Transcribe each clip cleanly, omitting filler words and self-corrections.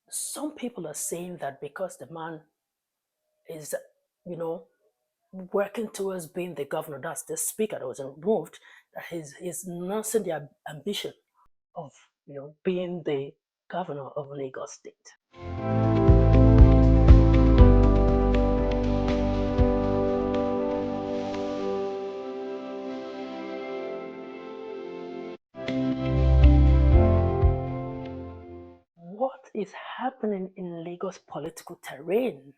Some people are saying that because the man is, you know, working towards being the governor, that's the speaker that was removed, that he's nursing the ambition of, being the governor of Lagos State. What is happening in Lagos political terrain?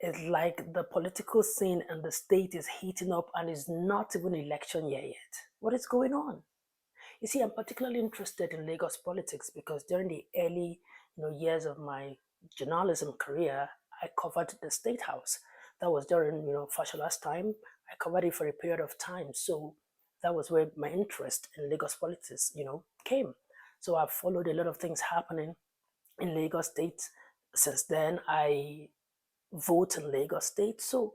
It's like the political scene and the state is heating up and it's not even election year yet. What is going on? You see, I'm particularly interested in Lagos politics because during the early, years of my journalism career, I covered the State House. That was during, Fashola's time. I covered it for a period of time. So that was where my interest in Lagos politics, came. So I've followed a lot of things happening in Lagos State. Since then, I vote in Lagos State. So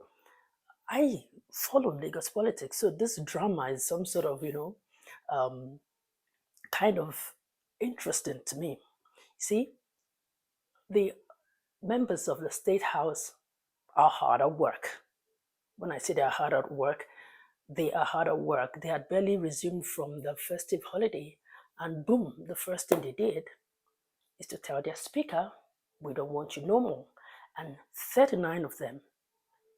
I follow Lagos politics. So this drama is some sort of, um, kind of interesting to me. See, the members of the State House are hard at work. When I say they are hard at work, they are hard at work. They had barely resumed from the festive holiday, and boom, the first thing they did is to tell their speaker, we don't want you no more. And 39 of them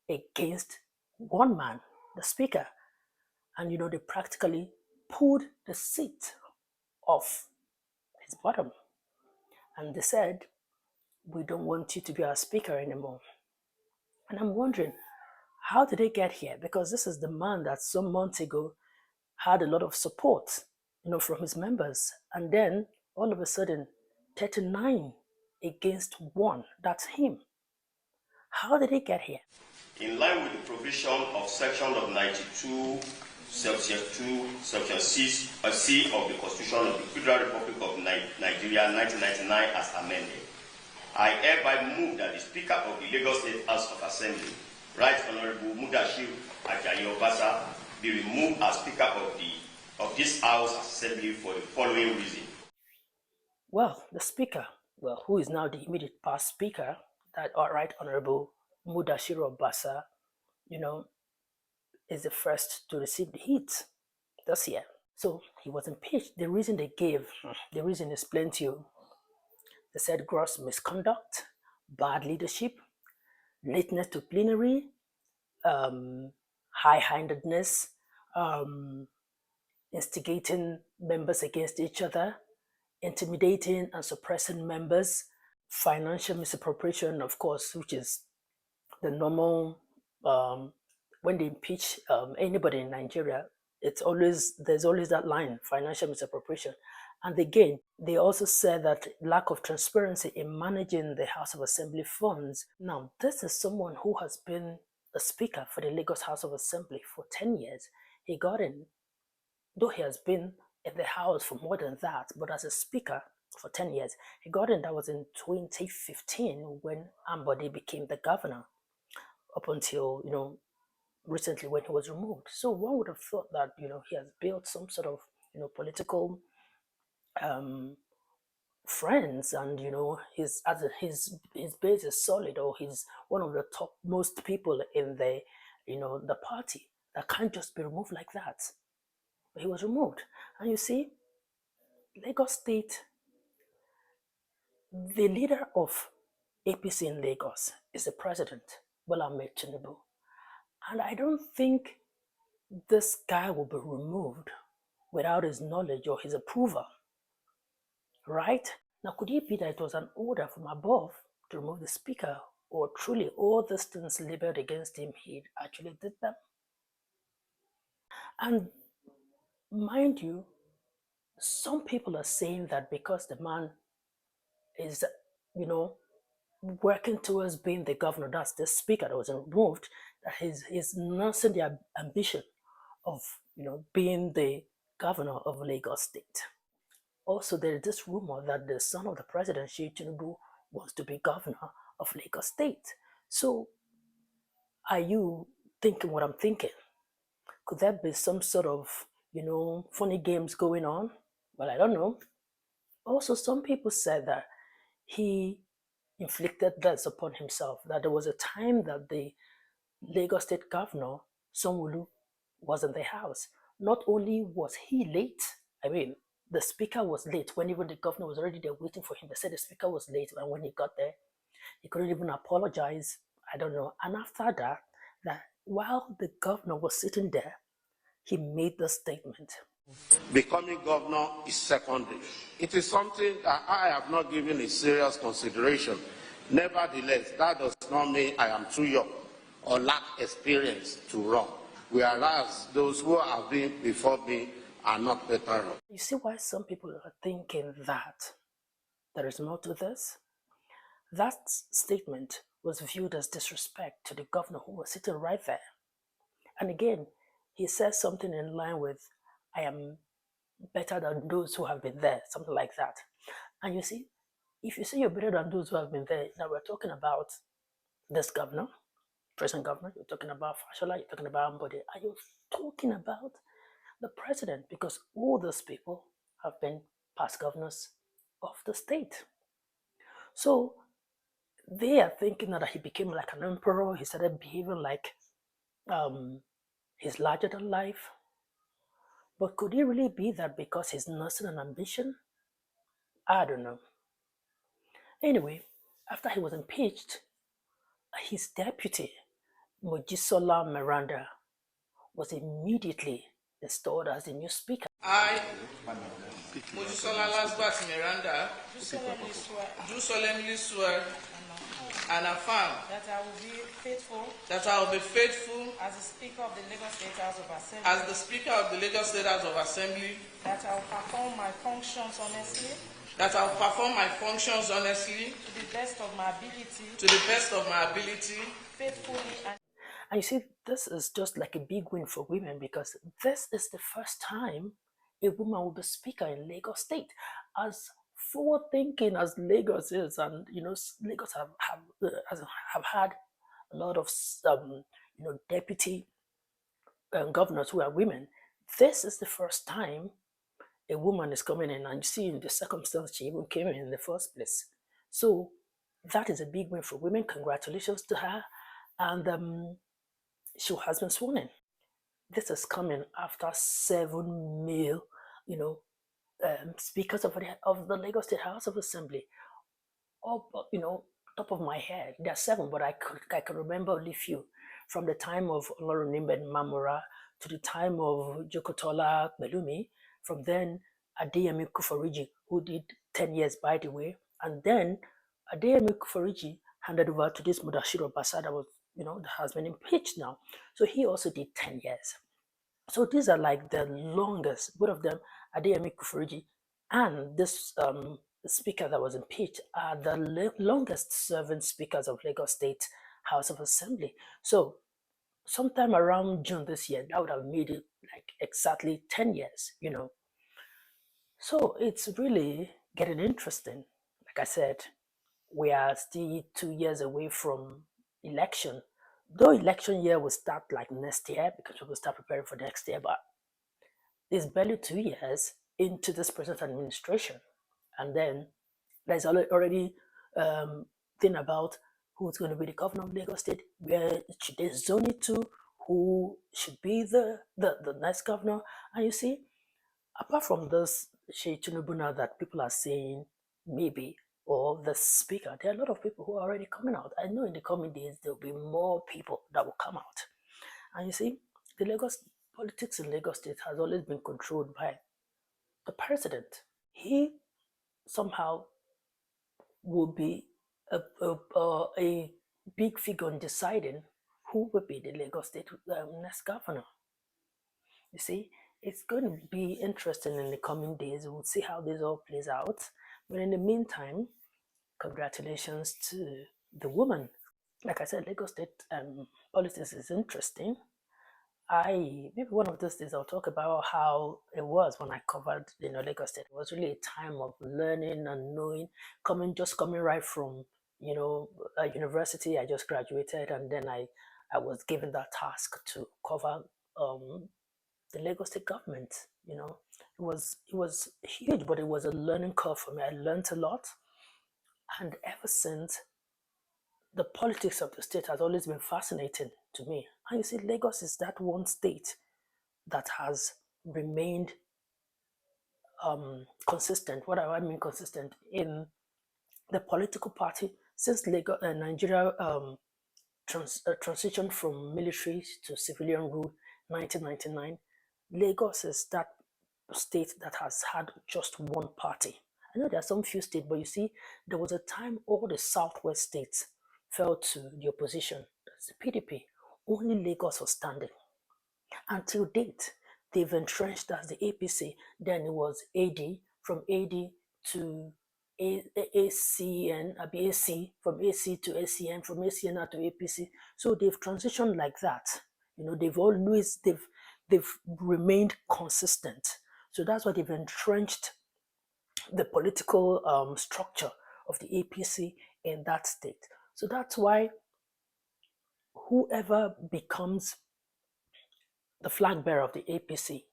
against one man, the speaker. And they practically pulled the seat off his bottom. And they said, we don't want you to be our speaker anymore. And I'm wondering, how did they get here? Because this is the man that some months ago had a lot of support, from his members. And then all of a sudden, 39 against one. That's him. How did they get here? In line with the provision of section of 92, section 2, section 6, C of the Constitution of the Federal Republic of Nigeria 1999 as amended, I hereby move that the Speaker of the Lagos State House of Assembly, Right Honorable Mudashiru Obasa, be removed as Speaker of this House Assembly for the following reason. Well, the Speaker, who is now the immediate past Speaker, that Right Honorable Mudashiru Obasa, is the first to receive the heat this year. So he was impeached. The reason they gave, the reason is plenty. They said gross misconduct, bad leadership, lateness to plenary, high-handedness, instigating members against each other, intimidating and suppressing members, financial misappropriation, of course, which is the normal when they impeach anybody in Nigeria. There's always that line, financial misappropriation. And again, they also said that lack of transparency in managing the House of Assembly funds. Now, this is someone who has been a speaker for the Lagos House of Assembly for 10 years. He got in, though he has been in the House for more than that, but as a speaker for 10 years, he got in. That was in 2015 when Ambode became the governor, up until, recently when he was removed. So one would have thought that, he has built some sort of, political friends, and his base is solid, or he's one of the top most people in the party that can't just be removed like that. But he was removed. And you see, Lagos State, the leader of APC in Lagos is the president, Bola Ahmed Tinubu. And I don't think this guy will be removed without his knowledge or his approval. Right? Now, could it be that it was an order from above to remove the speaker, or truly all these things labeled against him, he actually did them? And mind you, some people are saying that because the man is, working towards being the governor, that's the speaker that was removed, that he's nursing the ambition of, being the governor of Lagos State. Also, there is this rumor that the son of the president, Sheikh Tinubu, wants to be governor of Lagos State. So, are you thinking what I'm thinking? Could there be some sort of, funny games going on? Well, I don't know. Also, some people said that he inflicted this upon himself, that there was a time that the Lagos State Governor, Sanwo-Olu, was in the house. Not only was he late, I mean, the speaker was late when even the governor was already there waiting for him. They said the speaker was late, and when he got there, he couldn't even apologize. I don't know. And after that, that while the governor was sitting there, he made the statement. Becoming governor is secondary. It is something that I have not given a serious consideration. Nevertheless, that does not mean I am too young or lack experience to run, whereas those who have been before me are not better off. You see why some people are thinking that there is more to this? That statement was viewed as disrespect to the governor who was sitting right there. And again, he says something in line with, I am better than those who have been there, something like that. And you see, if you say you're better than those who have been there, now we're talking about this governor, present governor, you're talking about Fashola, you're talking about Ambode, and you're talking about the president, because all those people have been past governors of the state. So they are thinking that he became like an emperor, he started behaving like he's larger than life. But could it really be that because he's nursing an ambition? I don't know. Anyway, after he was impeached, his deputy, Mojisola Miranda, was immediately installed as the new speaker. I, Mojisola Lasbat Miranda, do solemnly swear and affirm that I will be faithful that I will be faithful as the Speaker of the Lagos State House of Assembly, as the Speaker of the Lagos State House of Assembly, that I will perform my functions honestly that I will perform my functions honestly to the best of my ability, faithfully And you see, this is just like a big win for women, because this is the first time a woman will be speaker in Lagos State. As forward-thinking as Lagos is, and Lagos have had a lot of deputy governors who are women. This is the first time a woman is coming in, and you see in the circumstance she even came in the first place. So that is a big win for women. Congratulations to her. And she has been sworn in. This is coming after 7 male, speakers of the Lagos State House of Assembly. Top of my head, there are 7, but I can remember only few. From the time of Olorunimbe Mamora to the time of Jokotola Belumi, from then Adeyemi Kuforiji, who did 10 years, by the way, and then Adeyemi Kuforiji handed over to this Mudashiru Obasa that was, that has been impeached now. So he also did 10 years. So these are like the longest, both of them, Adeyemi Kuforiji and this speaker that was impeached, are the longest serving speakers of Lagos State House of Assembly. So sometime around June this year, that would have made it like exactly 10 years, So it's really getting interesting. Like I said, we are still 2 years away from election. Though election year will start like next year, because we will start preparing for next year, but it's barely 2 years into this present administration. And then there's already thing about who's going to be the governor of Lagos State, where should they zone it to, who should be the next governor. And you see, apart from this Shey Tinubu now that people are saying maybe, or the speaker, there are a lot of people who are already coming out. I know in the coming days there will be more people that will come out. And you see, the politics in Lagos State has always been controlled by the president. He somehow will be a big figure in deciding who will be the Lagos State next governor. You see, it's going to be interesting in the coming days. We'll see how this all plays out. But in the meantime, congratulations to the woman. Like I said, Lagos State politics is interesting. Maybe one of those days I'll talk about how it was when I covered Lagos State. It was really a time of learning and knowing, coming right from a university. I just graduated, and then I was given that task to cover the Lagos State government. It was huge, but it was a learning curve for me. I learned a lot, And ever since, the politics of the state has always been fascinating to me. And you see, Lagos is that one state that has remained consistent. What do I mean consistent? In the political party since Lagos, Nigeria transition from military to civilian rule 1999, Lagos is that state that has had just one party. I know there are some few states, but you see, there was a time all the southwest states fell to the opposition, that's the PDP. Only Lagos was standing. Until date, they've entrenched as the APC. Then it was AD, from AD to ACN, AC, from AC to ACN, from ACN now to APC. So they've transitioned like that. You know, they've remained consistent. So that's why they've entrenched the political structure of the APC in that state. So that's why whoever becomes the flag bearer of the APC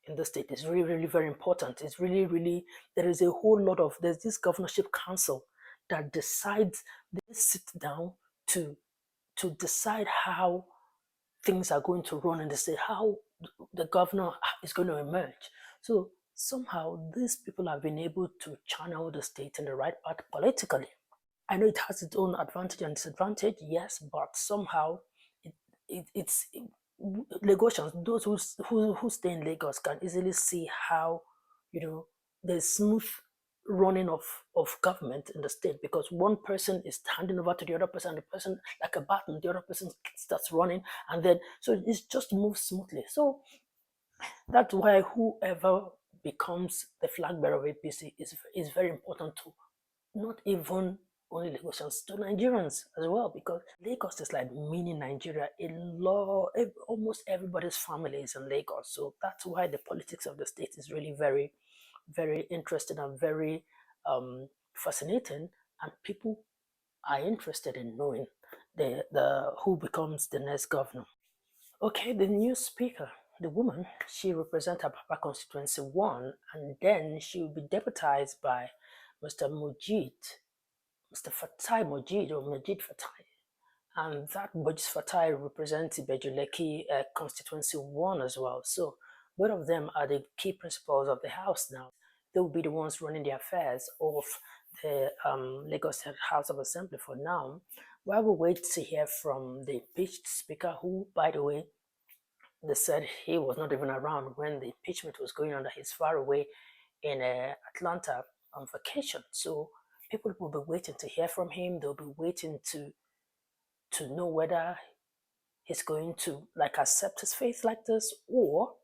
in the state is really, really very important. It's really, really, there is a whole lot of, there's this governorship council that decides, they sit down to decide how things are going to run in the state, how the governor is going to emerge. So somehow these people have been able to channel the state in the right path politically. I know it has its own advantage and disadvantage, yes, but somehow it's Lagosians, those who stay in Lagos can easily see how, you know, there's smooth running of government in the state because one person is handing over to the other person, the person like a baton, the other person starts running, and then so it just moves smoothly. So that's why whoever becomes the flag bearer of APC is very important to not even only Lagosians, to Nigerians as well, because Lagos is like mini Nigeria. Almost everybody's family is in Lagos. So that's why the politics of the state is really very, very interesting and very fascinating. And people are interested in knowing the who becomes the next governor. Okay, the new speaker, the woman, she represents her Papa constituency 1, and then she will be deputized by Mr. Fatai Mojid or Majid Fatai. And that Mojid Fatai represents Ibejuleki constituency 1 as well. So both of them are the key principals of the house now. They will be the ones running the affairs of the Lagos House of Assembly for now. While we wait to hear from the impeached speaker, who, by the way, they said he was not even around when the impeachment was going on, that he's far away in Atlanta on vacation. So people will be waiting to hear from him. They'll be waiting to know whether he's going to like accept his fate like this, or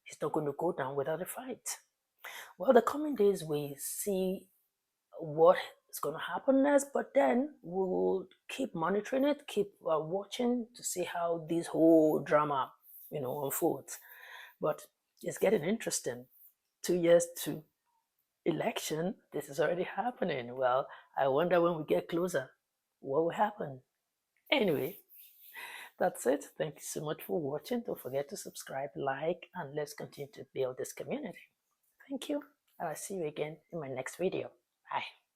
he's not going to go down without a fight. Well, the coming days we see what is going to happen next, but then we'll keep monitoring it, keep watching to see how this whole drama, unfolds. But it's getting interesting. 2 years to election, this is already happening. Well, I wonder when we get closer, what will happen? Anyway, that's it. Thank you so much for watching. Don't forget to subscribe, like, and let's continue to build this community. Thank you, and I'll see you again in my next video. Bye.